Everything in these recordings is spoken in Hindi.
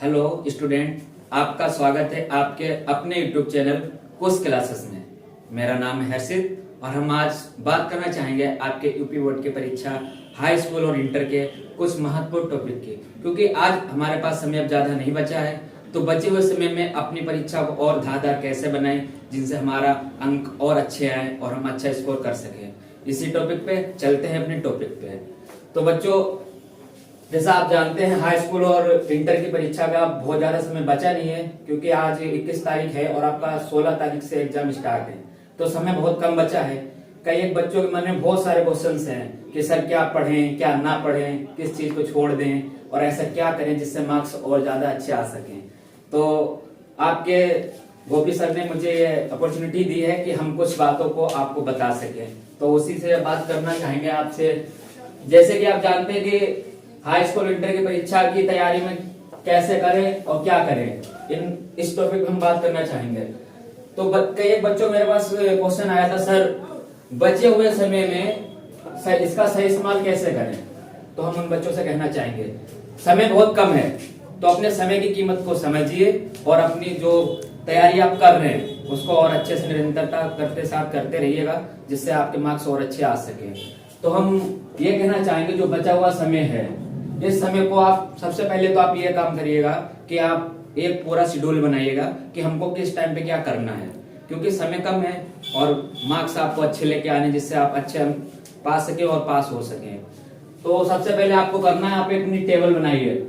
हेलो स्टूडेंट, आपका स्वागत है आपके अपने यूट्यूब चैनल कुछ क्लासेस में। मेरा नाम है हर्षित और हम आज बात करना चाहेंगे आपके यूपी बोर्ड की परीक्षा हाई स्कूल और इंटर के कुछ महत्वपूर्ण टॉपिक की, क्योंकि आज हमारे पास समय अब ज्यादा नहीं बचा है। तो बचे हुए समय में अपनी परीक्षा को और धारदार कैसे बनाएं जिनसे हमारा अंक और अच्छे आए और हम अच्छा स्कोर कर सकें। इसी टॉपिक पे चलते हैं अपने टॉपिक पे। तो बच्चों, जैसा आप जानते हैं हाई स्कूल और इंटर की परीक्षा का बहुत ज्यादा समय बचा नहीं है, क्योंकि आज 21 तारीख है और आपका 16 तारीख से एग्जाम स्टार्ट है। तो समय बहुत कम बचा है। कई एक बच्चों के मन में बहुत सारे क्वेश्चंस हैं कि सर क्या पढ़ें क्या ना पढ़ें, किस चीज को छोड़ दें और ऐसा क्या करें जिससे मार्क्स और ज्यादा अच्छे आ सकें। तो आपके गोपी सर ने मुझे ये अपॉर्चुनिटी दी है कि हम कुछ बातों को आपको बता सकें। तो उसी से बात करना चाहेंगे आपसे। जैसे कि आप जानते हैं कि हाई स्कूल इंटर की परीक्षा की तैयारी में कैसे करें और क्या करें, इस टॉपिक पे हम बात करना चाहेंगे। तो कई बच्चों मेरे पास क्वेश्चन आया था, सर बचे हुए समय में इसका सही इस्तेमाल कैसे करें। तो हम उन बच्चों से कहना चाहेंगे समय बहुत कम है, तो अपने समय की कीमत को समझिए और अपनी जो तैयारी आप कर रहे हैं उसको और अच्छे से निरंतरता करते रहिएगा, जिससे आपके मार्क्स और अच्छे आ सके। तो हम ये कहना चाहेंगे जो बचा हुआ समय है, इस समय को आप सबसे पहले तो आप ये काम करिएगा कि आप एक पूरा शेड्यूल बनाइएगा कि हमको किस टाइम पे क्या करना है, क्योंकि समय कम है और मार्क्स आपको अच्छे लेके आने जिससे आप अच्छे पा सके और पास हो सके। तो सबसे पहले आपको करना है, आप एक अपनी टेबल बनाइए।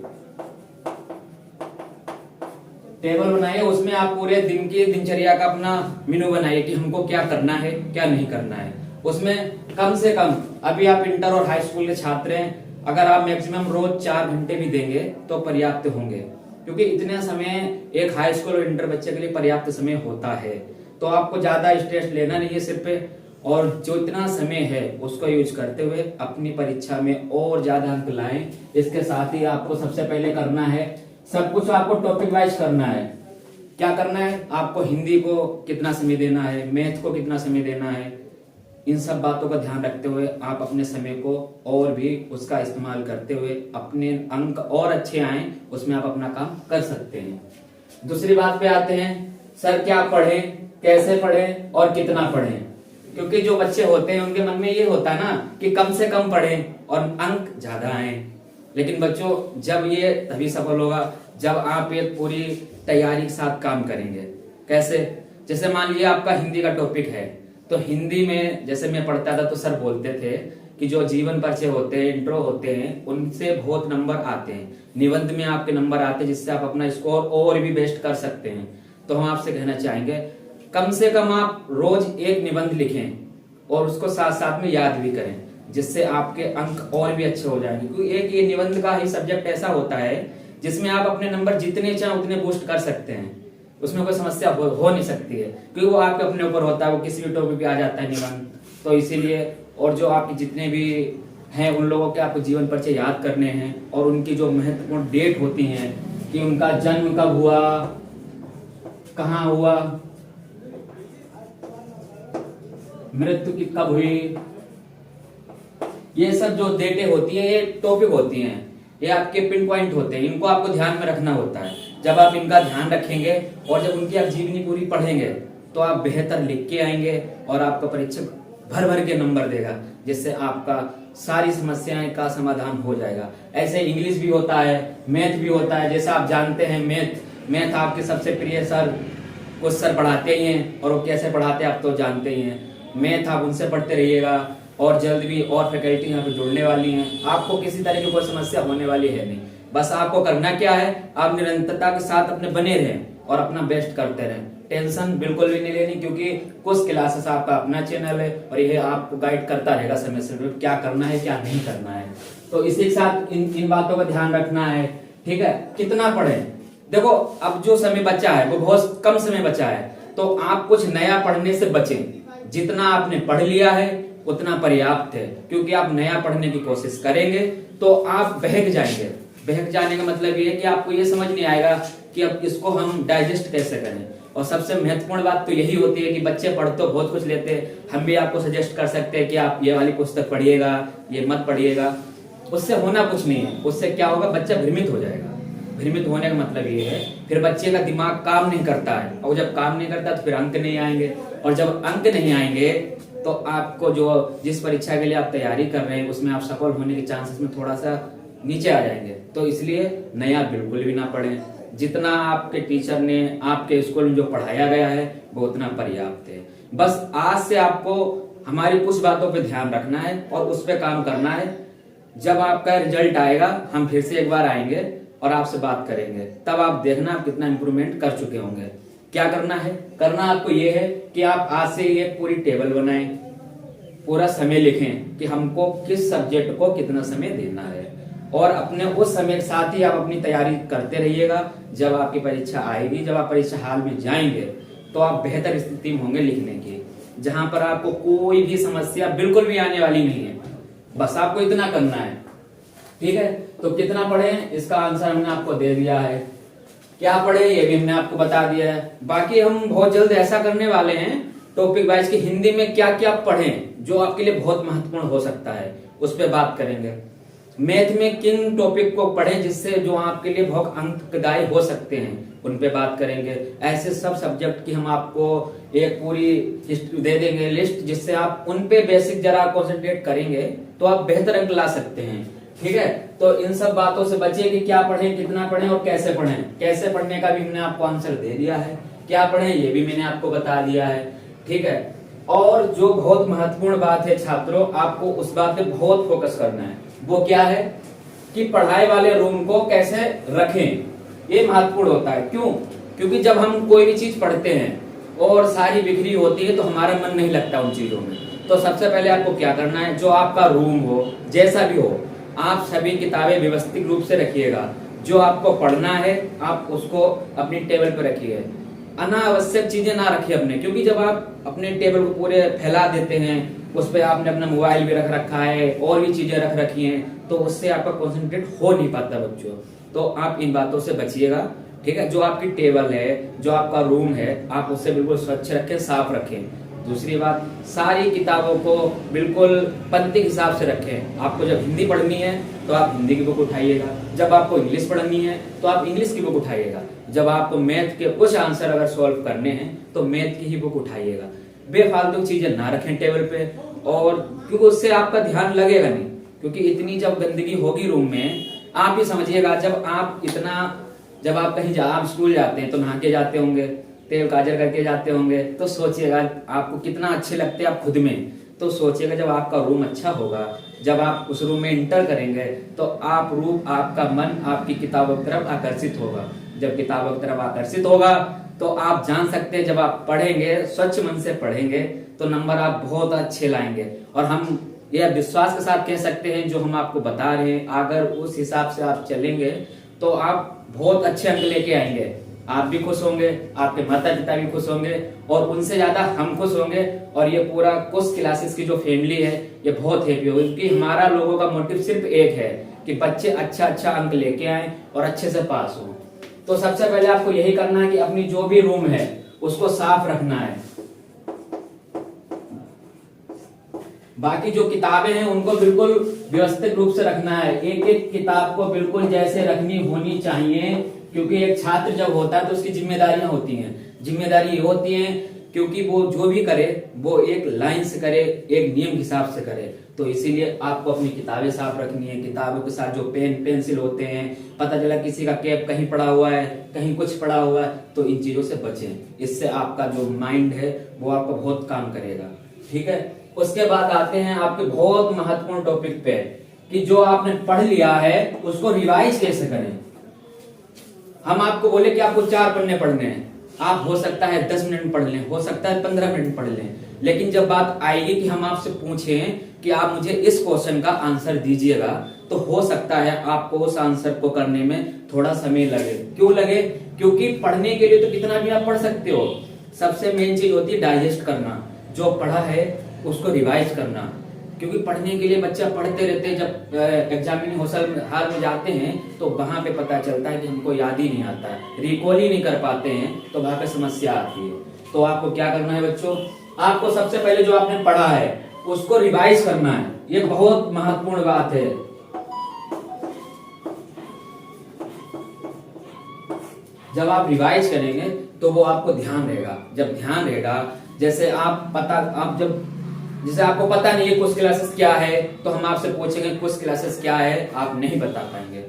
उसमें आप पूरे दिन की दिनचर्या का अपना मेनू बनाइए कि हमको क्या करना है क्या नहीं करना है। उसमें कम से कम, अभी आप इंटर और हाई स्कूल के छात्र हैं, अगर आप मैक्सिमम रोज 4 घंटे भी देंगे तो पर्याप्त होंगे, क्योंकि इतना समय एक हाई स्कूल और इंटर बच्चे के लिए पर्याप्त समय होता है। तो आपको ज्यादा स्ट्रेस लेना नहीं है सिर पे, और जो इतना समय है उसको यूज करते हुए अपनी परीक्षा में और ज्यादा अंक लाएं। इसके साथ ही आपको सबसे पहले करना है, सब कुछ आपको टॉपिक वाइज करना है। क्या करना है, आपको हिंदी को कितना समय देना है, मैथ को कितना समय देना है, इन सब बातों का ध्यान रखते हुए आप अपने समय को और भी उसका इस्तेमाल करते हुए अपने अंक और अच्छे आए, उसमें आप अपना काम कर सकते हैं। दूसरी बात पे आते हैं, सर क्या पढ़ें, कैसे पढ़ें और कितना पढ़ें। क्योंकि जो बच्चे होते हैं उनके मन में ये होता है ना कि कम से कम पढ़ें और अंक ज्यादा आए। लेकिन बच्चों, जब ये तभी सफल होगा जब आप एक पूरी तैयारी के साथ काम करेंगे। कैसे, जैसे मान लीजिए आपका हिंदी का टॉपिक है, तो हिंदी में जैसे मैं पढ़ता था तो सर बोलते थे कि जो जीवन परिचय होते हैं, इंट्रो होते हैं, उनसे बहुत नंबर आते हैं, निबंध में आपके नंबर आते हैं, जिससे आप अपना स्कोर और भी बेस्ट कर सकते हैं। तो हम आपसे कहना चाहेंगे कम से कम आप रोज एक निबंध लिखें और उसको साथ साथ में याद भी करें, जिससे आपके अंक और भी अच्छे हो जाएंगे। क्योंकि एक ये निबंध का ही सब्जेक्ट ऐसा होता है जिसमें आप अपने नंबर जितने चाहें उतने बूस्ट कर सकते हैं, उसमें कोई समस्या हो नहीं सकती है, क्योंकि वो आपके अपने ऊपर होता है, वो किसी भी टॉपिक पे आ जाता है निबंध। तो इसीलिए, और जो आपके जितने भी हैं उन लोगों के आपको जीवन परिचय याद करने हैं, और उनकी जो महत्वपूर्ण डेट होती हैं कि उनका जन्म कब हुआ, कहाँ हुआ, मृत्यु की कब हुई, ये सब जो डेटें होती है ये टॉपिक होती हैं, ये आपके पिन पॉइंट होते हैं, इनको आपको ध्यान में रखना होता है। जब आप इनका ध्यान रखेंगे और जब उनकी आप जीवनी पूरी पढ़ेंगे तो आप बेहतर लिख के आएंगे और आपका परीक्षक भर भर के नंबर देगा, जिससे आपका सारी समस्याएं का समाधान हो जाएगा। ऐसे इंग्लिश भी होता है, मैथ भी होता है। जैसे आप जानते हैं मैथ आपके सबसे प्रिय सर कुछ सर पढ़ाते ही हैं, और वो कैसे पढ़ाते हैं आप तो जानते ही हैं। मैथ आप उनसे पढ़ते रहिएगा और जल्द भी और फैकल्टी यहाँ पे जुड़ने वाली हैं। आपको किसी तरह की कोई समस्या होने वाली है नहीं। बस आपको करना क्या है, आप निरंतरता के साथ अपने बने रहें और अपना बेस्ट करते रहें। टेंशन बिल्कुल भी नहीं लेनी, क्योंकि कुछ क्लासेस आपका अपना चैनल है और यह आपको गाइड करता रहेगा समय से क्या करना है क्या नहीं करना है। तो इसी के साथ इन बातों का ध्यान रखना है। ठीक है, कितना पढ़ें, देखो अब जो समय बचा है वो बहुत कम समय बचा है, तो आप कुछ नया पढ़ने से बचें। जितना आपने पढ़ लिया है उतना पर्याप्त है, क्योंकि आप नया पढ़ने की कोशिश करेंगे तो आप बहक जाएंगे। बहक जाने का मतलब ये है कि आपको ये समझ नहीं आएगा कि अब इसको हम डाइजेस्ट कैसे करें। और सबसे महत्वपूर्ण बात तो यही होती है कि बच्चे पढ़ तो बहुत कुछ लेते हैं, हम भी आपको सजेस्ट कर सकते हैं कि आप ये वाली पुस्तक पढ़िएगा, ये मत पढ़िएगा। उससे होना कुछ नहीं है, उससे क्या होगा, बच्चा भ्रमित हो जाएगा। भ्रमित होने का मतलब ये है, फिर बच्चे का दिमाग काम नहीं करता है, और जब काम नहीं करता तो फिर अंक नहीं आएंगे, और जब अंक नहीं आएंगे तो आपको जो जिस परीक्षा के लिए आप तैयारी कर रहे हैं उसमें आप सफल होने के चांसेस में थोड़ा सा नीचे आ जाएंगे। तो इसलिए नया बिल्कुल भी ना पढ़ें, जितना आपके टीचर ने आपके स्कूल में जो पढ़ाया गया है वो उतना पर्याप्त है। बस आज से आपको हमारी कुछ बातों पे ध्यान रखना है और उस पे काम करना है। जब आपका रिजल्ट आएगा हम फिर से एक बार आएंगे और आपसे बात करेंगे, तब आप देखना आप कितना इंप्रूवमेंट कर चुके होंगे। क्या करना है? करना आपको ये है कि आप आज से ये पूरी टेबल बनाएं, पूरा समय लिखें कि हमको किस सब्जेक्ट को कितना समय देना है, और अपने उस समय के साथ ही आप अपनी तैयारी करते रहिएगा। जब आपकी परीक्षा आएगी, जब आप परीक्षा हाल में जाएंगे तो आप बेहतर स्थिति में होंगे लिखने की, जहां पर आपको कोई भी समस्या बिल्कुल भी आने वाली नहीं है। बस आपको इतना करना है, ठीक है। तो कितना पढ़े इसका आंसर हमने आपको दे दिया है, क्या पढ़े ये भी हमने आपको बता दिया है। बाकी हम बहुत जल्द ऐसा करने वाले हैं टॉपिक वाइज की हिंदी में क्या क्या पढ़ें जो आपके लिए बहुत महत्वपूर्ण हो सकता है, उस पर बात करेंगे। मैथ में किन टॉपिक को पढ़ें जिससे जो आपके लिए बहुत अंकदायी हो सकते हैं, उन पे बात करेंगे। ऐसे सब सब्जेक्ट की हम आपको एक पूरी हिस्ट्री दे देंगे लिस्ट, जिससे आप उन पे बेसिक जरा कंसंट्रेट करेंगे तो आप बेहतर अंक ला सकते हैं, ठीक है। तो इन सब बातों से बचिए कि क्या पढ़ें, कितना पढ़ें और कैसे पढ़ें। कैसे पढ़ने का भी हमने आपको आंसर दे दिया है, क्या पढ़ें ये भी मैंने आपको बता दिया है, ठीक है। और जो बहुत महत्वपूर्ण बात है छात्रों, आपको उस बात पे बहुत फोकस करना है, वो क्या है कि पढ़ाई वाले रूम को कैसे रखें, ये महत्वपूर्ण होता है। क्यों? क्योंकि जब हम कोई भी चीज पढ़ते हैं और सारी बिखरी होती है तो हमारा मन नहीं लगता उन चीजों में। तो सबसे पहले आपको क्या करना है, जो आपका रूम हो जैसा भी हो, आप सभी किताबें व्यवस्थित रूप से रखिएगा। जो आपको पढ़ना है आप उसको अपनी टेबल पर रखिए, अनावश्यक चीजें ना रखिए अपने, क्योंकि जब आप अपने टेबल को पूरे फैला देते हैं, उस पर आपने अपना मोबाइल भी रख रखा है और भी चीजें रख रखी हैं, तो उससे आपका कॉन्सेंट्रेट हो नहीं पाता बच्चों। तो आप इन बातों से बचिएगा, ठीक है। जो आपकी टेबल है, जो आपका रूम है, आप उससे बिल्कुल स्वच्छ रखें, साफ रखें। दूसरी बात, सारी किताबों को बिल्कुल पंक्ति के हिसाब से रखें। आपको जब हिंदी पढ़नी है तो आप हिंदी की बुक उठाइएगा, जब आपको इंग्लिश पढ़नी है तो आप इंग्लिश की बुक उठाइएगा, जब आपको मैथ के कुछ आंसर अगर सॉल्व करने हैं तो मैथ की ही बुक उठाइएगा। बेफालतू चीजें ना रखें टेबल पे, और क्योंकि उससे आपका ध्यान लगेगा नहीं, क्योंकि इतनी जब गंदगी होगी रूम में, आप ही समझिएगा जब आप कहीं आप स्कूल जाते हैं तो नहा के जाते होंगे, तेल काजल करके जाते होंगे, तो सोचिएगा आपको कितना अच्छे लगते हैं आप खुद में। तो सोचिएगा जब आपका रूम अच्छा होगा, जब आप उस रूम में इंटर करेंगे तो आपका मन आपकी किताबों की तरफ आकर्षित होगा। जब किताबों की तरफ आकर्षित होगा तो आप जान सकते हैं, जब आप पढ़ेंगे स्वच्छ मन से पढ़ेंगे तो नंबर आप बहुत अच्छे लाएंगे। और हम यह विश्वास के साथ कह सकते हैं जो हम आपको बता रहे हैं, अगर उस हिसाब से आप चलेंगे तो आप बहुत अच्छे अंक लेके आएंगे। आप भी खुश होंगे, आपके माता पिता भी खुश होंगे, और उनसे ज्यादा हम खुश होंगे। और ये पूरा कुछ क्लासेस की जो फैमिली है ये बहुत हैप्पी होगी, क्योंकि हमारा लोगों का मोटिव सिर्फ एक है कि बच्चे अच्छा अंक लेके आए और अच्छे से पास हो। तो सबसे पहले आपको यही करना है कि अपनी जो भी रूम है उसको साफ रखना है। बाकी जो किताबें हैं उनको बिल्कुल व्यवस्थित रूप से रखना है, एक एक किताब को बिल्कुल जैसे रखनी होनी चाहिए, क्योंकि एक छात्र जब होता है तो उसकी जिम्मेदारियां होती हैं। जिम्मेदारी ये होती है क्योंकि वो जो भी करे वो एक लाइन से करे, एक नियम के हिसाब से करे। तो इसीलिए आपको अपनी किताबें साफ रखनी है। किताबों के साथ जो पेन पेंसिल होते हैं, पता चला किसी का कैप कहीं पड़ा हुआ है, कहीं कुछ पड़ा हुआ है, तो इन चीजों से बचें। इससे आपका जो माइंड है वो आपका बहुत काम करेगा, ठीक है। उसके बाद आते हैं आपके बहुत महत्वपूर्ण टॉपिक पे कि जो आपने पढ़ लिया है उसको रिवाइज कैसे करें। हम आपको बोले कि आपको 4 पन्ने पढ़ने हैं, आप हो सकता है 10 मिनट में पढ़ लें, हो सकता है 15 मिनट पढ़ लें, लेकिन जब बात आएगी कि हम आपसे पूछें कि आप मुझे इस क्वेश्चन का आंसर दीजिएगा, तो हो सकता है आपको उस आंसर को करने में थोड़ा समय लगे। क्यों लगे? क्योंकि पढ़ने के लिए तो कितना भी आप पढ़ सकते हो, सबसे मेन चीज होती है डाइजेस्ट करना, जो पढ़ा है उसको रिवाइज करना। क्योंकि पढ़ने के लिए बच्चा पढ़ते रहते हैं, जब एग्जामिनेशन हॉल में जाते हैं तो वहां पे पता चलता है कि हमको याद ही नहीं आता है, रिकॉल ही नहीं कर पाते हैं, तो वहां पे समस्या आती है। तो आपको क्या करना है बच्चों, आपको सबसे पहले जो आपने पढ़ा है उसको रिवाइज करना है, ये बहुत महत्वपूर्ण बात है। जब आप रिवाइज करेंगे तो वो आपको ध्यान रहेगा। जब ध्यान रहेगा, जैसे जैसे आपको पता नहीं है कुछ क्लासेस क्या है, तो हम आपसे पूछेंगे कुछ क्लासेस क्या है, आप नहीं बता पाएंगे।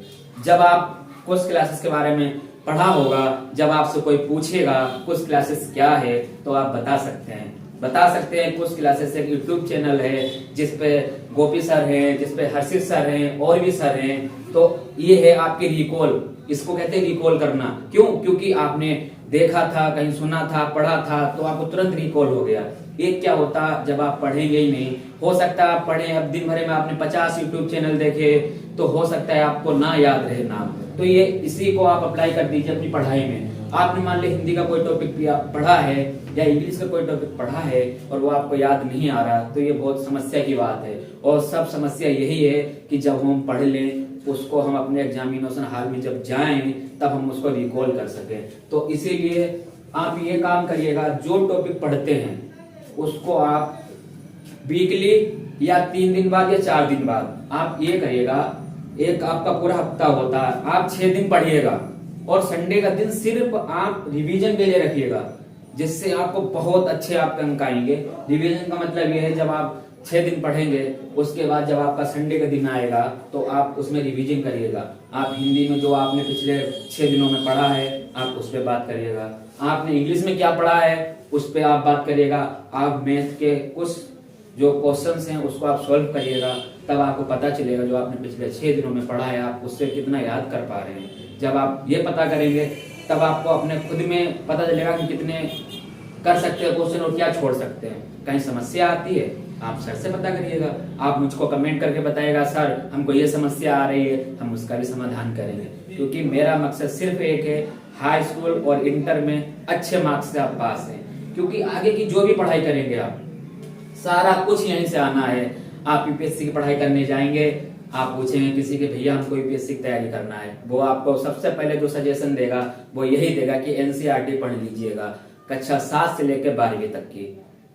जब आप कुछ क्लासेस के बारे में पढ़ा होगा, जब आपसे कोई पूछेगा कुछ क्लासेस क्या है, तो आप बता सकते हैं। कुछ क्लासेस एक यूट्यूब चैनल है जिसपे गोपी सर है, जिसपे हर्षित सर हैं, और भी सर हैं। तो ये है आपके रिकॉल, इसको कहते हैं रिकॉल करना। क्यों? क्योंकि आपने देखा था, कहीं सुना था, पढ़ा था, तो आपको तुरंत रिकॉल हो गया। एक क्या होता जब आप पढ़ेंगे ही नहीं, हो सकता है आप पढ़े, अब दिन भर में आपने 50 यूट्यूब चैनल देखे, तो हो सकता है आपको ना याद रहे नाम। तो ये इसी को आप अप्लाई कर दीजिए अपनी पढ़ाई में। आपने मान ली हिंदी का कोई टॉपिक पढ़ा है या इंग्लिश का कोई टॉपिक पढ़ा है और वो आपको याद नहीं आ रहा, तो ये बहुत समस्या की बात है। और सब समस्या यही है कि जब हम पढ़ लें, उसको हम अपने एग्जामिनेशन हॉल में जब जाएं, तब हम उसको रिकॉल कर सकें। तो इसीलिए आप ये काम करिएगा, जो टॉपिक पढ़ते हैं उसको आप वीकली या 3 दिन बाद या 4 दिन बाद आप ये करिएगा। एक आपका पूरा हफ्ता होता है, आप 6 दिन पढ़िएगा और संडे का दिन सिर्फ आप रिवीजन के लिए रखिएगा, जिससे आपको बहुत अच्छे आपके अंक आएंगे। रिवीजन का मतलब ये है, जब आप 6 दिन पढ़ेंगे, उसके बाद जब आपका संडे का दिन आएगा तो आप उसमें रिवीजन करिएगा। आप हिंदी में जो आपने पिछले 6 दिनों में पढ़ा है, आप उस पर बात करिएगा। आपने इंग्लिश में क्या पढ़ा है, उस पर आप बात करिएगा। आप मैथ के कुछ जो क्वेश्चंस हैं उसको आप सॉल्व करिएगा, तब आपको पता चलेगा जो आपने पिछले 6 दिनों में पढ़ा है आप उससे कितना याद कर पा रहे हैं। जब आप ये पता करेंगे, तब आपको अपने खुद में पता चलेगा कि कितने कर सकते हैं क्वेश्चन और क्या छोड़ सकते हैं। कहीं समस्या आती है, आप सर से पता करिएगा। आप मुझको कमेंट करके बताइएगा, सर हमको ये समस्या आ रही है, हम उसका भी समाधान करेंगे। क्योंकि मेरा मकसद सिर्फ एक है, हाई स्कूल और इंटर में अच्छे मार्क्स से आप पास हैं। क्योंकि आगे की जो भी पढ़ाई करेंगे आप, सारा कुछ यहीं से आना है। आप यूपीएससी की पढ़ाई करने जाएंगे, आप पूछेंगे किसी के, भैया हमको यूपीएससी की तैयारी करना है, वो आपको सबसे पहले जो सजेशन देगा वो यही देगा कि एनसीईआरटी पढ़ लीजिएगा, कक्षा 7 से लेकर 12वीं तक की।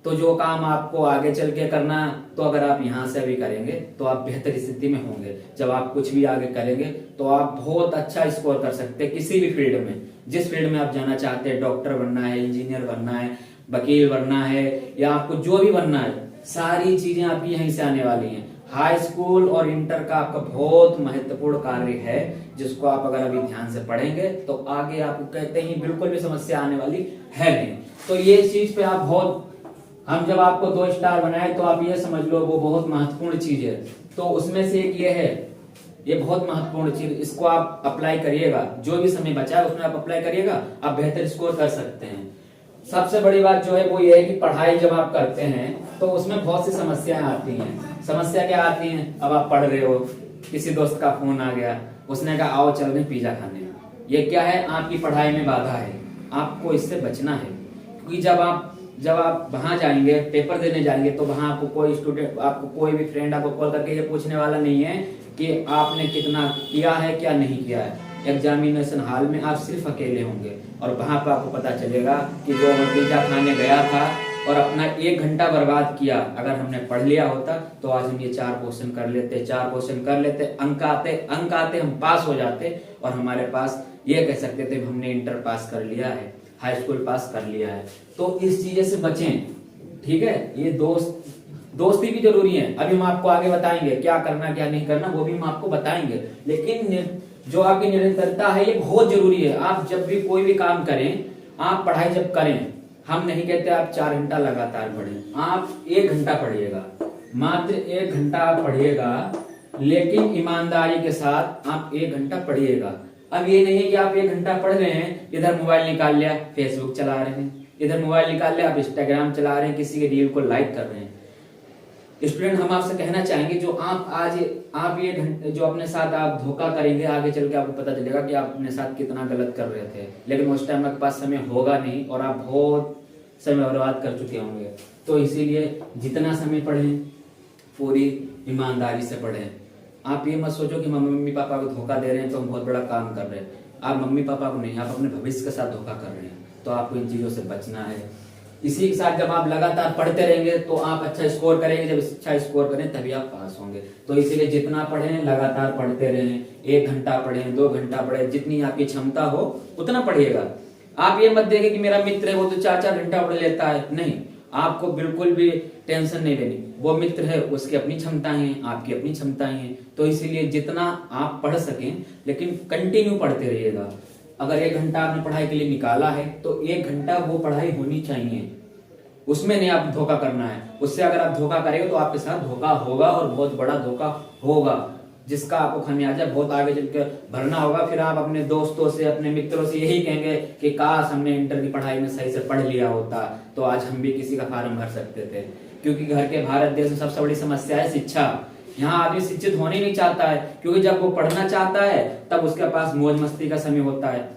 तो जो काम आपको आगे चल के करना, तो अगर आप यहाँ से अभी करेंगे तो आप बेहतर स्थिति में होंगे। जब आप कुछ भी आगे करेंगे तो आप बहुत अच्छा स्कोर कर सकते हैं किसी भी फील्ड में, जिस फील्ड में आप जाना चाहते हैं। डॉक्टर बनना है, इंजीनियर बनना है, वकील बनना है, या आपको जो भी बनना है, सारी चीजें आपकी यहीं से आने वाली हैं। हाई स्कूल और इंटर का आपका बहुत महत्वपूर्ण कार्य है, जिसको आप अगर अभी ध्यान से पढ़ेंगे तो आगे आपको कहते ही बिल्कुल भी समस्या आने वाली है नहीं। तो ये चीज पे आप बहुत, हम जब आपको 2 स्टार बनाए तो आप ये समझ लो वो बहुत महत्वपूर्ण चीज है। तो उसमें से एक ये है, ये बहुत महत्वपूर्ण चीज, इसको आप अप्लाई करिएगा। जो भी समय बचा है उसमें आप अप्लाई करिएगा, आप बेहतर स्कोर कर सकते हैं। सबसे बड़ी बात जो है वो ये है कि पढ़ाई जब आप करते हैं तो उसमें बहुत सी समस्याएं आती हैं। समस्या क्या आती हैं? अब आप पढ़ रहे हो, किसी दोस्त का फोन आ गया, उसने कहा आओ चल रहे पिज्जा खाने। ये क्या है? आपकी पढ़ाई में बाधा है। आपको इससे बचना है, क्योंकि जब आप वहां जाएंगे, पेपर देने जाएंगे, तो वहां आपको कोई स्टूडेंट, आपको कोई भी फ्रेंड आपको कॉल करके ये पूछने वाला नहीं है कि आपने कितना किया है, क्या नहीं किया है। एग्जामिनेशन हॉल में आप सिर्फ अकेले होंगे और वहां पर आपको पता चलेगा कि जो मैं पिज्जा खाने गया था और अपना 1 घंटा बर्बाद किया, अगर हमने पढ़ लिया होता तो आज हम ये 4 क्वेश्चन कर लेते, अंक आते हम पास हो जाते और हमारे पास ये कह सकते थे हमने इंटर पास कर लिया है, हाई स्कूल पास कर लिया है। तो इस चीजें से बचें, ठीक है। ये दोस्ती भी जरूरी है। अभी हम आपको आगे बताएंगे क्या करना क्या नहीं करना, वो भी हम आपको बताएंगे। लेकिन जो आपकी निरंतरता है ये बहुत जरूरी है। आप जब भी कोई भी काम करें, आप पढ़ाई जब करें, हम नहीं कहते आप 4 घंटा लगातार पढ़ें, आप 1 घंटा पढ़िएगा, मात्र 1 घंटा पढ़िएगा, लेकिन ईमानदारी के साथ आप 1 घंटा पढ़िएगा। अब ये नहीं है कि आप 1 घंटा पढ़ रहे हैं, इधर मोबाइल निकाल लिया फेसबुक चला रहे हैं, इधर मोबाइल निकाल लिया आप इंस्टाग्राम चला रहे हैं, किसी के रील को लाइक कर रहे हैं। स्टूडेंट, हम आपसे कहना चाहेंगे जो आप ये घंटे जो अपने साथ आप धोखा करेंगे, आगे चल के आपको पता चलेगा कि आप अपने साथ कितना गलत कर रहे थे, लेकिन उस टाइम आपके पास समय होगा नहीं और आप बहुत समय बर्बाद कर चुके होंगे। तो इसीलिए जितना समय पढ़ें पूरी ईमानदारी से पढ़ें। आप ये मत सोचो कि मम्मी पापा को धोखा दे रहे हैं तो हम बहुत बड़ा काम कर रहे हैं। आप मम्मी पापा को नहीं, आप अपने भविष्य के साथ धोखा कर रहे हैं। तो आपको इन चीजों से बचना है। इसी के साथ जब आप लगातार पढ़ते रहेंगे तो आप अच्छा स्कोर करेंगे, जब अच्छा स्कोर करें तभी आप पास होंगे। तो इसीलिए जितना पढ़ें लगातार पढ़ते रहें, 1 घंटा पढ़ें, 2 घंटा पढ़ें, जितनी आपकी क्षमता हो उतना पढ़िएगा। आप ये मत देखें कि मेरा मित्र है वो तो 4-4 घंटा पढ़ लेता है, नहीं, आपको बिल्कुल भी टेंशन नहीं लेनी। वो मित्र है, उसकी अपनी क्षमताएं हैं, आपकी अपनी क्षमताएं हैं। तो इसीलिए जितना आप पढ़ सकें लेकिन कंटिन्यू पढ़ते रहिएगा। अगर 1 घंटा आपने पढ़ाई के लिए निकाला है तो 1 घंटा वो पढ़ाई होनी चाहिए, उसमें नहीं आप धोखा करना है। उससे अगर आप धोखा करेंगे तो आपके साथ धोखा होगा और बहुत बड़ा धोखा होगा, जिसका आपको खामियाजा बहुत आगे चलकर भरना होगा। फिर आप अपने दोस्तों से, अपने मित्रों से यही कहेंगे कि काश हमने इंटर की पढ़ाई में सही से पढ़ लिया होता तो आज हम भी किसी का फॉर्म भर सकते थे। क्योंकि घर के भारत देश में सबसे बड़ी समस्या है शिक्षा। यहाँ आदमी शिक्षित होने नहीं चाहता है, क्योंकि जब वो पढ़ना चाहता है तब उसके पास मौज मस्ती का समय होता है।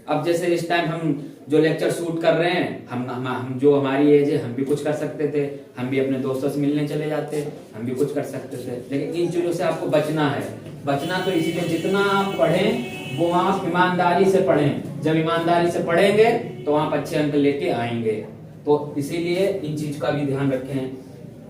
अब जैसे इस टाइम हम जो लेक्चर शूट कर रहे हैं, हम जो हमारी एज है हम भी कुछ कर सकते थे, हम भी अपने दोस्तों से मिलने चले जाते, हम भी कुछ कर सकते थे। लेकिन इन चीजों से आपको बचना है। बचना तो इसीलिए जितना आप पढ़ें वो आप ईमानदारी से पढ़ें। जब ईमानदारी से पढ़ेंगे तो आप अच्छे अंक लेके आएंगे। तो इसीलिए इन चीज का भी ध्यान रखें।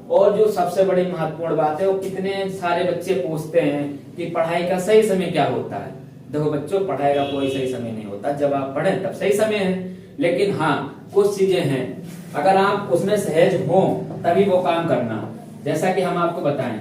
और जो सबसे बड़ी महत्वपूर्ण बात है, वो कितने सारे बच्चे पूछते हैं कि पढ़ाई का सही समय क्या होता है। देखो बच्चों, पढ़ाई का कोई सही समय नहीं होता, जब आप पढ़ें तब सही समय है। लेकिन हाँ, कुछ चीजें हैं, अगर आप उसमें सहज हो तभी वो काम करना। जैसा कि हम आपको बताएं,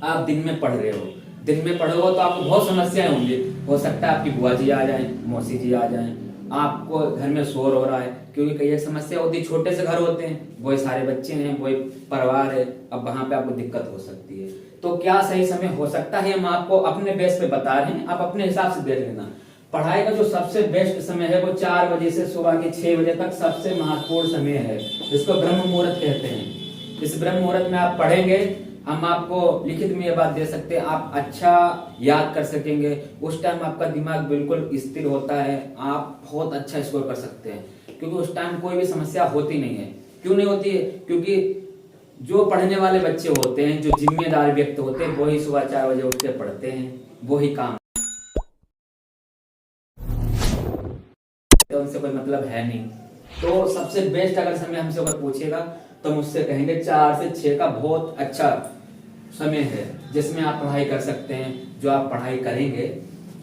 आप दिन में पढ़ रहे हो, दिन में पढ़ोगे तो आपको बहुत समस्याएं होंगी। हो सकता है आपकी बुआ जी आ जाएं, मौसी जी आ जाएं, आपको घर में शोर हो रहा है, क्योंकि कई समस्या होती है, छोटे से घर होते हैं, वही सारे बच्चे हैं, वही परिवार है, अब वहां पे आपको दिक्कत हो सकती है। तो क्या सही समय हो सकता है, हम आपको अपने बेस पे बता रहे हैं, आप अपने हिसाब से देख लेना। पढ़ाई का जो सबसे बेस्ट समय है वो 4 बजे से सुबह के 6 बजे तक सबसे महत्वपूर्ण समय है, जिसको ब्रह्म मुहूर्त कहते हैं। इस ब्रह्म मुहूर्त में आप पढ़ेंगे, हम आपको लिखित में ये बात दे सकते हैं, आप अच्छा याद कर सकेंगे। उस टाइम आपका दिमाग बिल्कुल स्थिर होता है, आप बहुत अच्छा स्कोर कर सकते हैं, क्योंकि उस टाइम कोई भी समस्या होती नहीं है। क्यों नहीं होती है? क्योंकि जो पढ़ने वाले बच्चे होते हैं, जो जिम्मेदार व्यक्ति होते हैं, वही सुबह 4 बजे उठ के पढ़ते हैं, वही काम, तो उनसे कोई मतलब है नहीं। तो सबसे बेस्ट अगर समय हमसे अगर पूछेगा तो मुझसे कहेंगे 4 से 6 का बहुत अच्छा समय है, जिसमें आप पढ़ाई कर सकते हैं। जो आप पढ़ाई करेंगे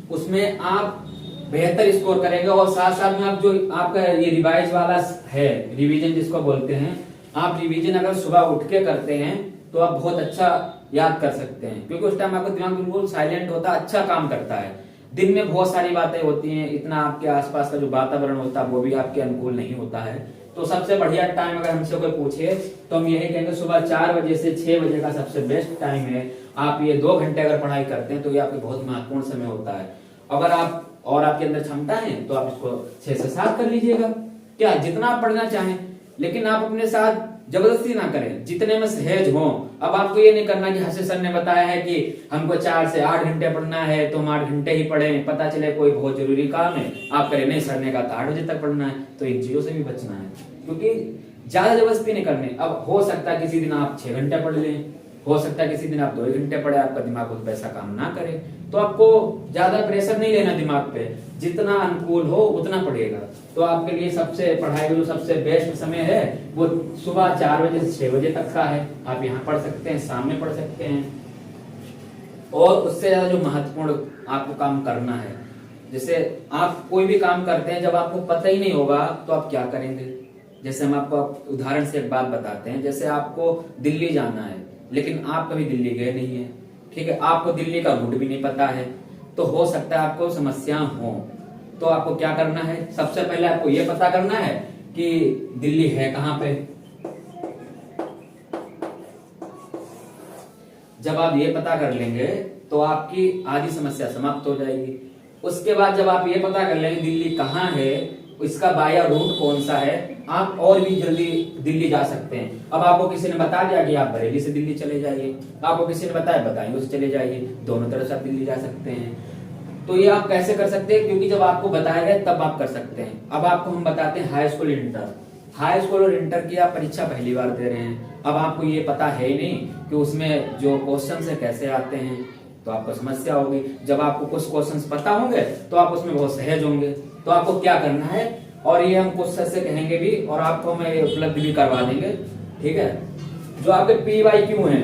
उसमें आप बेहतर स्कोर करेंगे, और साथ साथ में आप जो आपका ये रिवाइज वाला है, रिवीजन जिसको बोलते हैं, आप रिवीजन अगर सुबह उठ के करते हैं तो आप बहुत अच्छा याद कर सकते हैं, क्योंकि उस टाइम आपका दिमाग बिल्कुल साइलेंट होता है, अच्छा काम करता है। दिन में बहुत सारी बातें होती हैं, इतना आपके आसपास का जो वातावरण होता है वो भी आपके अनुकूल नहीं होता है। तो सबसे बढ़िया टाइम अगर हमसे कोई पूछे तो हम यही कहेंगे सुबह 4 बजे से 6 बजे का सबसे बेस्ट टाइम है। आप ये 2 घंटे अगर पढ़ाई करते हैं तो ये आपके बहुत महत्वपूर्ण समय होता है। अगर आप और आपके अंदर क्षमता है तो आप इसको 6 से 7 कर लीजिएगा, क्या जितना आप पढ़ना चाहें, लेकिन आप अपने साथ जबरदस्ती ना करें, जितने में सहज हो। अब आपको ये नहीं करना कि हर्षित सर ने बताया है कि हमको 4 से 8 घंटे पढ़ना है तो हम 8 घंटे ही पढ़ें, पता चले कोई बहुत जरूरी काम है आप करें, नहीं सर ने कहा 8 बजे तक पढ़ना है। तो इन चीजों से भी बचना है, क्योंकि ज्यादा जबरदस्ती नहीं करनी। अब हो सकता है किसी दिन आप 6 घंटे पढ़ लें, हो सकता है किसी दिन आप 2 घंटे पढ़े, आपका दिमाग उस पैसा काम ना करे, तो आपको ज्यादा प्रेशर नहीं लेना दिमाग पे, जितना अनुकूल हो उतना पढ़ेगा। तो आपके लिए सबसे पढ़ाई का जो सबसे बेस्ट समय है वो सुबह 4 बजे से 6 बजे तक का है। आप यहाँ पढ़ सकते हैं, शाम में पढ़ सकते हैं। और उससे ज्यादा जो महत्वपूर्ण आपको काम करना है, जैसे आप कोई भी काम करते हैं, जब आपको पता ही नहीं होगा तो आप क्या करेंगे। जैसे हम आपको उदाहरण से एक बात बताते हैं, जैसे आपको दिल्ली जाना है लेकिन आप कभी दिल्ली गए नहीं है, ठीक है, आपको दिल्ली का रूट भी नहीं पता है, तो हो सकता है आपको समस्या हो। तो आपको क्या करना है, सबसे पहले आपको यह पता करना है कि दिल्ली है कहां पे। जब आप ये पता कर लेंगे तो आपकी आधी समस्या समाप्त हो जाएगी। उसके बाद जब आप ये पता कर लेंगे दिल्ली कहाँ है, इसका बाया रूट कौन सा है, आप और भी जल्दी दिल्ली जा सकते हैं। अब आपको किसी ने बता दिया कि आप बरेली से दिल्ली चले जाइए, आपको किसी ने बताया बताइए उसे चले जाइए, दोनों तरफ से आप दिल्ली जा सकते हैं। तो ये आप कैसे कर सकते हैं, क्योंकि जब आपको बताया गया तब आप कर सकते हैं। अब आपको हम बताते हैं high school inter, high school और इंटर की आप परीक्षा पहली बार दे रहे हैं। अब आपको ये पता है ही नहीं कि उसमें जो क्वेश्चन है कैसे आते हैं, तो आपको समस्या होगी। जब आपको कुछ क्वेश्चंस पता होंगे तो आप उसमें बहुत सहज होंगे। तो आपको क्या करना है, और ये हम कुछ सर से कहेंगे भी और आपको हम ये उपलब्ध भी करवा देंगे। ठीक है, जो आपके PYQ हैं,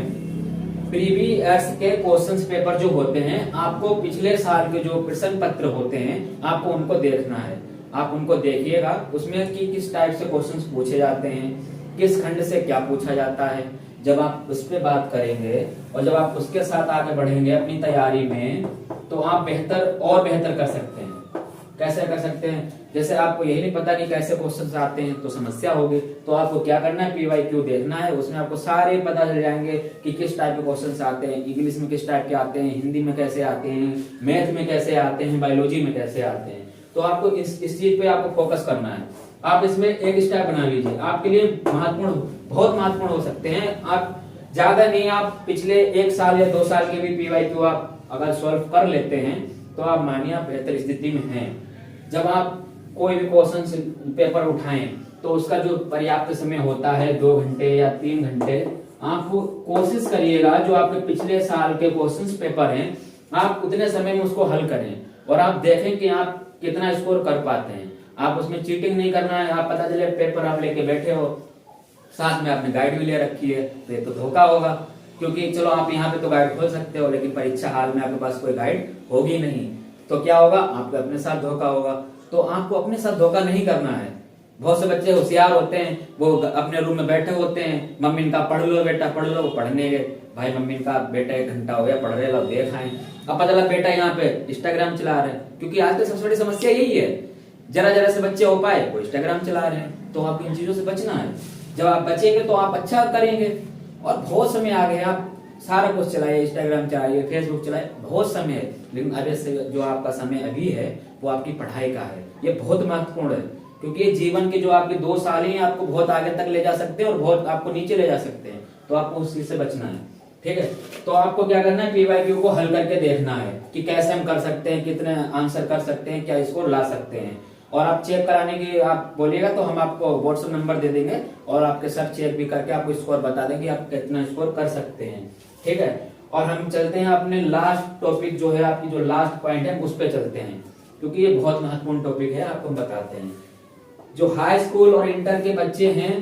प्रीवियस के क्वेश्चंस पेपर जो होते हैं, आपको पिछले साल के जो प्रश्न पत्र होते हैं आपको उनको देखना है। आप उनको देखिएगा, उसमें कि किस टाइप से क्वेश्चंस पूछे जाते हैं, किस खंड से क्या पूछा जाता है। जब आप उस पर बात करेंगे और जब आप उसके साथ आगे बढ़ेंगे अपनी तैयारी में, तो आप बेहतर और बेहतर कर सकते हैं। कैसे कर सकते हैं? जैसे आपको यही नहीं पता कि कैसे क्वेश्चंस आते हैं तो समस्या होगी, तो आपको क्या करना है, PYQ देखना है। उसमें आपको सारे पता चल जाएंगे कि किस टाइप के क्वेश्चंस आते हैं, इंग्लिश में किस टाइप के आते हैं, हिंदी में कैसे आते हैं, मैथ में कैसे आते हैं, बायोलॉजी में कैसे आते हैं। तो आपको इस चीज पे आपको फोकस करना है। आप इसमें एक स्टेप बना लीजिए, आपके लिए महत्वपूर्ण, बहुत महत्वपूर्ण हो सकते हैं। आप ज्यादा नहीं, आप पिछले 1 साल या 2 साल के भी PYQ आप अगर सॉल्व कर लेते हैं तो आप मानिए आप बेहतर स्थिति में हैं। जब आप कोई भी क्वेश्चन पेपर उठाएं तो उसका जो पर्याप्त समय होता है 2 घंटे या 3 घंटे, आप कोशिश करिएगा जो आपके पिछले साल के क्वेश्चंस पेपर हैं आप उतने समय में उसको हल करें और आप देखें कि आप कितना स्कोर कर पाते हैं। आप उसमें चीटिंग नहीं करना है। आप पता चले पेपर आप लेके बैठे हो, साथ में आपने गाइड भी ले रखी है, तो ये तो धोखा होगा। क्योंकि चलो आप यहाँ पे तो गाइड खोल सकते हो, लेकिन परीक्षा हाल में आपके पास कोई गाइड होगी नहीं, तो क्या होगा, आपको अपने साथ धोखा होगा। तो आपको अपने साथ धोखा नहीं करना है। बहुत से बच्चे होशियार होते हैं, वो अपने रूम में बैठे होते हैं, मम्मी इनका पढ़ लो बेटा पढ़ लो, वो पढ़ने गए, भाई मम्मी इनका बेटा 1 घंटा हो गया पढ़ रहे, लो देख आए। अब पता चला बेटा यहाँ पे इंस्टाग्राम चला रहे हैं, क्योंकि आज की सबसे बड़ी समस्या यही है, जरा जरा से बच्चे हो पाए वो इंस्टाग्राम चला रहे हैं। तो आपको इन चीजों से बचना है। जब आप बचेंगे तो आप अच्छा करेंगे। और बहुत समय आ गए, आप सारा कुछ चलाइए, इंस्टाग्राम चलाइए, फेसबुक चलाइए, बहुत समय है, लेकिन अभी से जो आपका समय अभी है वो आपकी पढ़ाई का है। ये बहुत महत्वपूर्ण है, क्योंकि ये जीवन के जो आपके 2 साल ही आपको बहुत आगे तक ले जा सकते हैं और बहुत आपको नीचे ले जा सकते हैं। तो आपको उस चीज से बचना है। ठीक है, तो आपको क्या करना है, PYQ को हल करके देखना है कि कैसे हम कर सकते हैं, कितने आंसर कर सकते हैं, क्या स्कोर ला सकते हैं। और आप चेक कराने की आप बोलिएगा तो हम आपको WhatsApp नंबर दे देंगे और आपके सर चेक भी करके आपको स्कोर बता देंगे आप कितना स्कोर कर सकते हैं। ठीक है, और हम चलते हैं अपने लास्ट टॉपिक जो है, आपकी जो लास्ट पॉइंट है उस पर चलते हैं, क्योंकि ये बहुत महत्वपूर्ण टॉपिक है। आपको हम बताते हैं, जो हाई स्कूल और इंटर के बच्चे हैं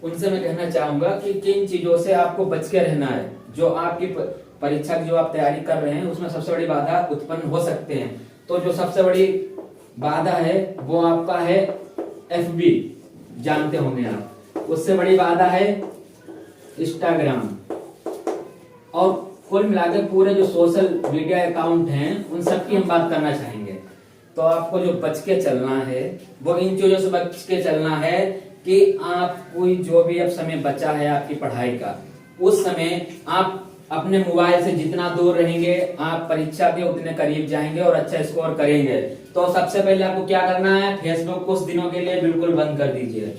उनसे मैं कहना चाहूंगा कि किन चीजों से आपको बच के रहना है। जो आपकी परीक्षा की जो आप तैयारी कर रहे हैं उसमें सबसे बड़ी बाधा उत्पन्न हो सकते हैं। तो जो सबसे बड़ी बाधा है वो आपका है FB, जानते होंगे आप। उससे बड़ी बाधा है इंस्टाग्राम। और कुल मिलाकर पूरे जो सोशल मीडिया अकाउंट हैं उन सब की हम बात करना चाहेंगे। तो आपको जो बच के चलना है वो इन चीजों से बच के चलना है कि आप कोई जो भी अब समय बचा है आपकी पढ़ाई का, उस समय आप अपने मोबाइल से जितना दूर रहेंगे आप परीक्षा के उतने करीब जाएंगे और अच्छा स्कोर करेंगे। तो सबसे पहले आपको क्या करना है, फेसबुक कुछ दिनों के लिए बिल्कुल बंद कर दीजिए,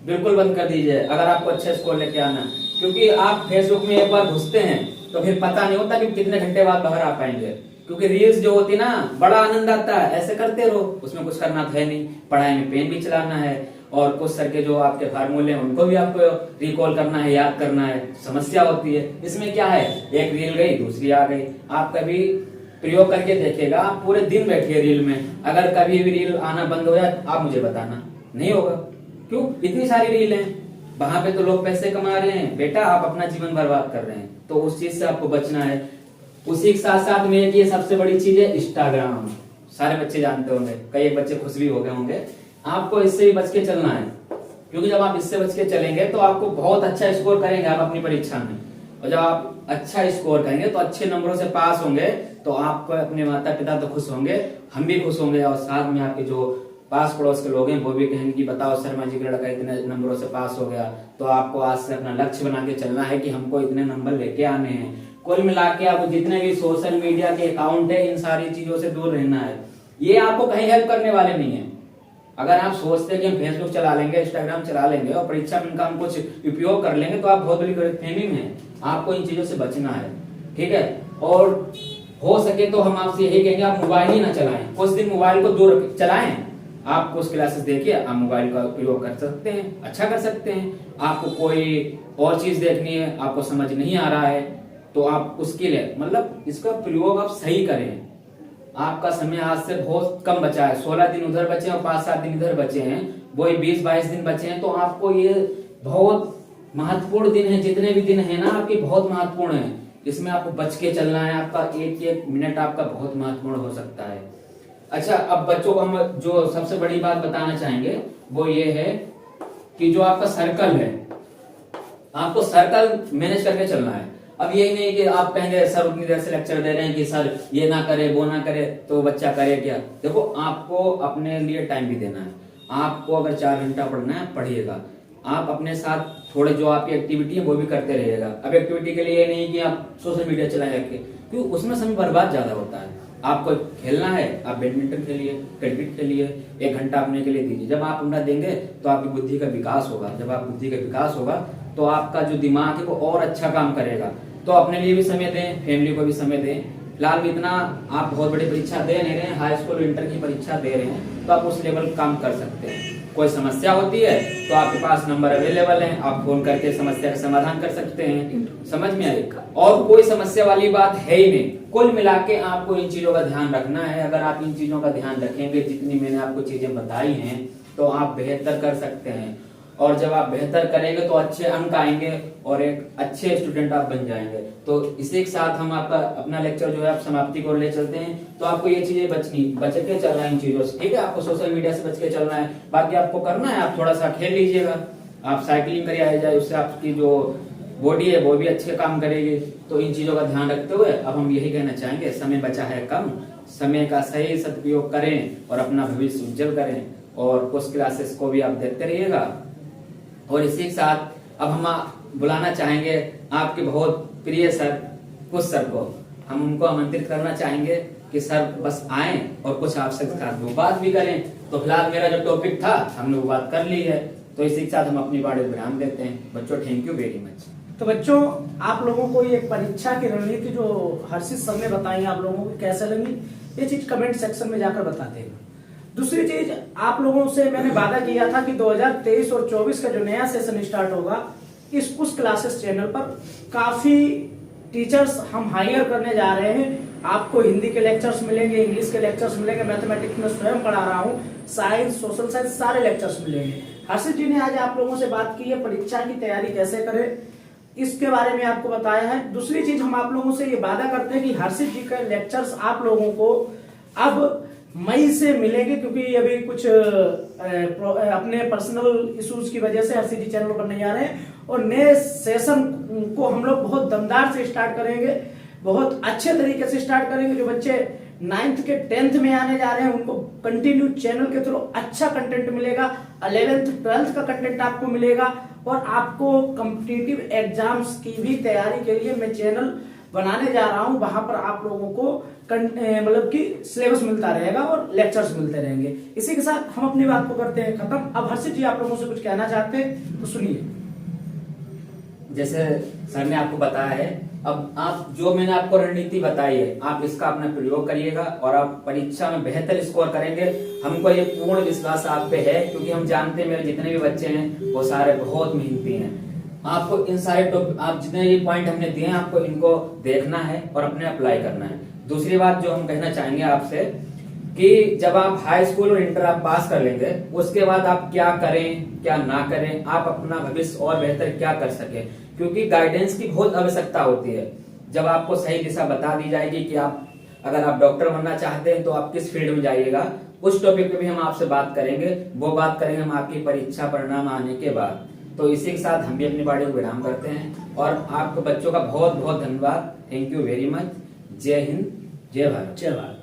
बिल्कुल बंद कर दीजिए अगर आपको अच्छा स्कोर लेके आना। क्योंकि आप फेसबुक में एक बार घुसते हैं तो फिर पता नहीं होता कि कितने घंटे बाद बाहर आ पाएंगे। क्योंकि रील्स जो होती है ना, बड़ा आनंद आता है, ऐसे करते रहो, उसमें कुछ करना तो है नहीं, पढ़ाई में पेन भी चलाना है और कुछ सर के जो आपके फार्मूले हैं उनको भी आपको रिकॉल करना है, याद करना है, समस्या होती है। इसमें क्या है, एक रील गई दूसरी आ गई। आप कभी प्रयोग करके देखिएगा, आप पूरे दिन बैठिए रील में, अगर कभी भी रील आना बंद हो जाए आप मुझे बताना, नहीं होगा। क्यों, इतनी सारी रील हैं, वहां पे तो लोग पैसे कमा रहे हैं, बेटा आप अपना जीवन बर्बाद कर रहे हैं। तो उस चीज से आपको बचना है। उसी के साथ साथ में ये सबसे बड़ी चीज है इंस्टाग्राम, सारे बच्चे जानते होंगे, कई बच्चे खुश भी हो गए होंगे। आपको इससे भी बच के चलना है, क्योंकि जब आप इससे बच के चलेंगे तो आपको बहुत अच्छा स्कोर करेंगे आप अपनी परीक्षा में। और जब आप अच्छा स्कोर करेंगे तो अच्छे नंबरों से पास होंगे तो आपको अपने माता पिता तो खुश होंगे, हम भी खुश होंगे, और साथ में आपके जो पास पड़ोस के लोग हैं वो भी कहेंगे कि बताओ शर्मा जी का लड़का इतने नंबरों से पास हो गया। तो आपको आज से अपना लक्ष्य बना के चलना है कि हमको इतने नंबर लेके आने हैं। कुल मिला के आप जितने भी सोशल मीडिया के अकाउंट है इन सारी चीजों से दूर रहना है। ये आपको कहीं हेल्प करने वाले नहीं है। अगर आप सोचते हैं कि हम फेसबुक चला लेंगे, इंस्टाग्राम चला लेंगे और परीक्षा में इनका हम कुछ उपयोग कर लेंगे तो आप बहुत बड़ी गलतफहमी में हैं। आपको इन चीजों से बचना है, ठीक है। और हो सके तो हम आपसे यही कहेंगे आप मोबाइल ही ना चलाएं, कुछ दिन मोबाइल को दूर चलाएं। आप कुछ क्लासेस देखिए, आप मोबाइल का उपयोग कर सकते हैं, अच्छा कर सकते हैं। आपको कोई और चीज देखनी है, आपको समझ नहीं आ रहा है तो आप उसके लिए मतलब इसका प्रयोग आप सही करें। आपका समय आज से बहुत कम बचा है, 16 दिन उधर बचे और 5-7 दिन इधर बचे हैं, वही 20-22 दिन बचे हैं। तो आपको ये बहुत महत्वपूर्ण दिन है, जितने भी दिन है ना आपकी बहुत महत्वपूर्ण है, इसमें आपको बच के चलना है। आपका एक एक मिनट आपका बहुत महत्वपूर्ण हो सकता है। अच्छा, अब बच्चों को हम जो सबसे बड़ी बात बताना चाहेंगे वो ये है कि जो आपका सर्कल है, आपको सर्कल मैनेज करके चलना है। अब यही नहीं कि आप कहेंगे सर उतनी देर से लेक्चर दे रहे हैं कि सर ये ना करे वो ना करे, तो बच्चा करे क्या। देखो, आपको अपने लिए टाइम भी देना है। आपको अगर 4 घंटा पढ़ना है पढ़िएगा, आप अपने साथ थोड़े जो आपकी एक्टिविटी है वो भी करते रहिएगा। अब एक्टिविटी के लिए नहीं कि आप सोशल मीडिया चलाए रखे, क्योंकि उसमें समय बर्बाद ज्यादा होता है। आपको खेलना है, आप बैडमिंटन खेलिए, क्रिकेट खेलिए, 1 घंटा अपने के लिए दीजिए। जब आप अपना देंगे तो आपकी बुद्धि का विकास होगा। जब आप बुद्धि का विकास होगा तो आपका जो दिमाग है वो और अच्छा काम करेगा। तो अपने लिए भी समय दें, फैमिली को भी समय दें। फिलहाल भी इतना आप बहुत बड़ी परीक्षा दे नहीं रहे हैं, हाई स्कूल इंटर की परीक्षा दे रहे हैं, तो आप उस लेवल काम कर सकते हैं। कोई समस्या होती है तो आपके पास नंबर अवेलेबल है, आप फोन करके समस्या का समाधान कर सकते हैं। समझ में आई? और कोई समस्या वाली बात है ही नहीं। कुल मिला के आपको इन चीजों का ध्यान रखना है। अगर आप इन चीजों का ध्यान रखेंगे, जितनी मैंने आपको चीजें बताई हैं, तो आप बेहतर कर सकते हैं। और जब आप बेहतर करेंगे तो अच्छे अंक आएंगे और एक अच्छे स्टूडेंट आप बन जाएंगे। तो इसी के साथ हम आपका अपना लेक्चर जो है आप समाप्ति को ले चलते हैं। तो आपको ये चीजें बच के चलना है इन चीजों से, ठीक है। आपको सोशल मीडिया से बच के चलना है। बाकी आपको करना है, आप थोड़ा सा खेल लीजिएगा, आप साइकिलिंग करिए आ जाए, उससे आपकी जो बॉडी है वो भी अच्छे काम करेगी। तो इन चीजों का ध्यान रखते हुए अब हम यही कहना चाहेंगे, समय बचा है कम, समय का सही सदुपयोग करें और अपना भविष्य उज्जवल करें। और कुछ क्लासेस को भी आप देखते रहिएगा। और इसी के साथ अब हम बुलाना चाहेंगे आपके बहुत प्रिय सर, कुछ सर को हम उनको आमंत्रित करना चाहेंगे कि सर बस आए और कुछ आपसे दो बात भी करें। तो फिलहाल मेरा जो टॉपिक था हमने वो बात कर ली है। तो इसी के साथ हम अपनी बात विराम देते हैं। बच्चों, थैंक यू वेरी मच। तो बच्चों, आप लोगों को ये परीक्षा की रणनीति जो हर्षित सर ने बताई आप लोगों को कैसे लगी, ये चीज कमेंट सेक्शन में जाकर बताते हैं। दूसरी चीज, आप लोगों से मैंने वादा किया था कि 2023 और 24 का जो नया सेशन स्टार्ट होगा, इस कुछ क्लासेस चैनल पर काफी टीचर्स हम हायर करने जा रहे हैं। आपको हिंदी के लेक्चर्स मिलेंगे, इंग्लिश के लेक्चर्स मिलेंगे, मैथमेटिक्स में स्वयं पढ़ा रहा हूँ, साइंस, सोशल साइंस, सारे लेक्चर्स मिलेंगे। हर्षित जी ने आज आप लोगों से बात की है परीक्षा की तैयारी कैसे करें, इसके बारे में आपको बताया है। दूसरी चीज, हम आप लोगों से ये वादा करते हैं कि हर्षित जी के लेक्चर्स आप लोगों को अब मई से मिलेंगे, क्योंकि अभी कुछ अपने पर्सनल इश्यूज की वजह से हर्षित जी चैनल पर नहीं आ रहे हैं। और नए सेशन को हम लोग बहुत दमदार से स्टार्ट करेंगे, बहुत अच्छे तरीके से स्टार्ट करेंगे। जो बच्चे 9th के 10th में आने जा रहे हैं उनको कंटिन्यू चैनल के थ्रू अच्छा कंटेंट मिलेगा। 11th 12th का कंटेंट आपको मिलेगा। और आपको कॉम्पिटिटिव एग्जाम्स की भी तैयारी के लिए मैं चैनल बनाने जा रहा हूं, वहां पर आप लोगों को मतलब कि सिलेबस मिलता रहेगा और लेक्चर्स मिलते रहेंगे। इसी के साथ हम अपनी बात को करते हैं खत्म। अब हर्षित जी आप लोगों से कुछ कहना चाहते हैं तो सुनिए। जैसे सर ने आपको बताया है, अब आप जो मैंने आपको रणनीति बताई है आप इसका अपना प्रयोग करिएगा और आप परीक्षा में बेहतर स्कोर करेंगे। हमको ये पूर्ण विश्वास आप पे है, क्योंकि हम जानते हैं मेरे जितने भी बच्चे हैं वो सारे बहुत मेहनती हैं। आपको इन सारे आप जितने भी पॉइंट हमने दिए हैं आपको इनको देखना है और अपने अप्लाई करना है। दूसरी बात जो हम कहना चाहेंगे आपसे कि जब आप हाई स्कूल और इंटर आप पास कर लेंगे, उसके बाद आप क्या करें क्या ना करें, आप अपना भविष्य और बेहतर क्या कर सके, क्योंकि गाइडेंस की बहुत आवश्यकता होती है। जब आपको सही दिशा बता दी जाएगी कि आप अगर आप डॉक्टर बनना चाहते हैं तो आप किस फील्ड में जाइएगा, उस टॉपिक पे भी हम आपसे बात करेंगे। वो बात करेंगे हम आपकी परीक्षा परिणाम आने के बाद। तो इसी के साथ हम भी अपनी बात को विराम करते हैं और आपको बच्चों का बहुत बहुत धन्यवाद। Thank you very much. जय हिंद, जय भारत। जय भारत।